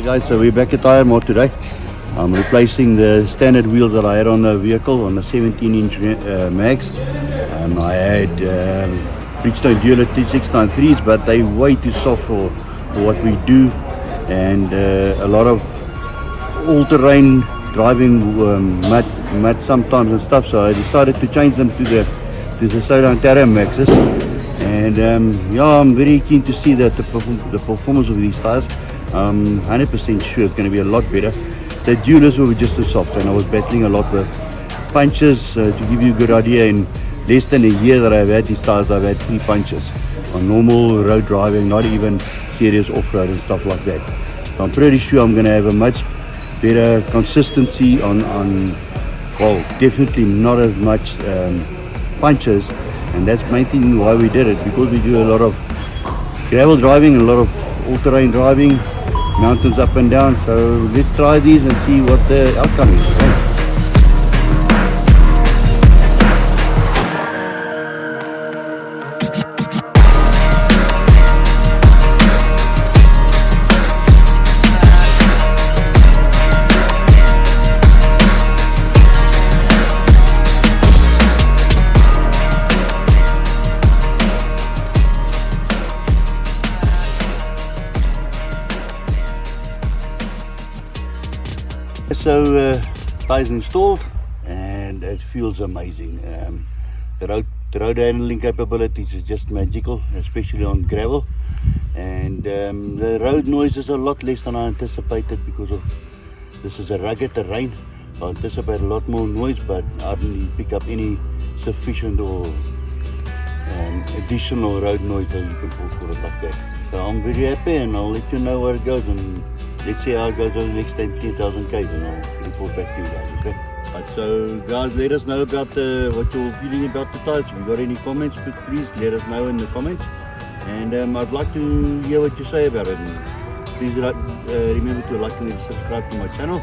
Hi guys, so we're back at Tyre more today. I'm replacing the standard wheels that I had on the vehicle on the 17-inch mags. I had Bridgestone Dual T693s, but they're way too soft for what we do, and a lot of all-terrain driving, mud sometimes and stuff. So I decided to change them to the Sailun Terramaxes, and yeah, I'm very keen to see that the performance of these tires. 100% sure it's going to be a lot better. The dualers were just too soft, and I was battling a lot with punches. To give you a good idea, in less than a year that I've had these tires, I've had 3 punches on normal road driving, not even serious off-road and stuff like that. So I'm pretty sure I'm going to have a much better consistency on well, definitely not as much punches, and that's the main thing why we did it, because we do a lot of gravel driving and a lot of all-terrain driving, mountains up and down. So let's try these and see what the outcome is. Okay? So tires installed, and it feels amazing. The road handling capabilities is just magical, especially on gravel, and the road noise is a lot less than I anticipated, because of this is a rugged terrain. I anticipate a lot more noise, but I didn't pick up any sufficient or additional road noise that you can call it like that. So I'm very happy, and I'll let you know where it goes, and let's see how it goes over the next 10,000 k's, and I'll report back to you guys, okay? Right, so guys, let us know about what you're feeling about the tires. If you got any comments, please let us know in the comments, and I'd like to hear what you say about it. And please remember to like and subscribe to my channel.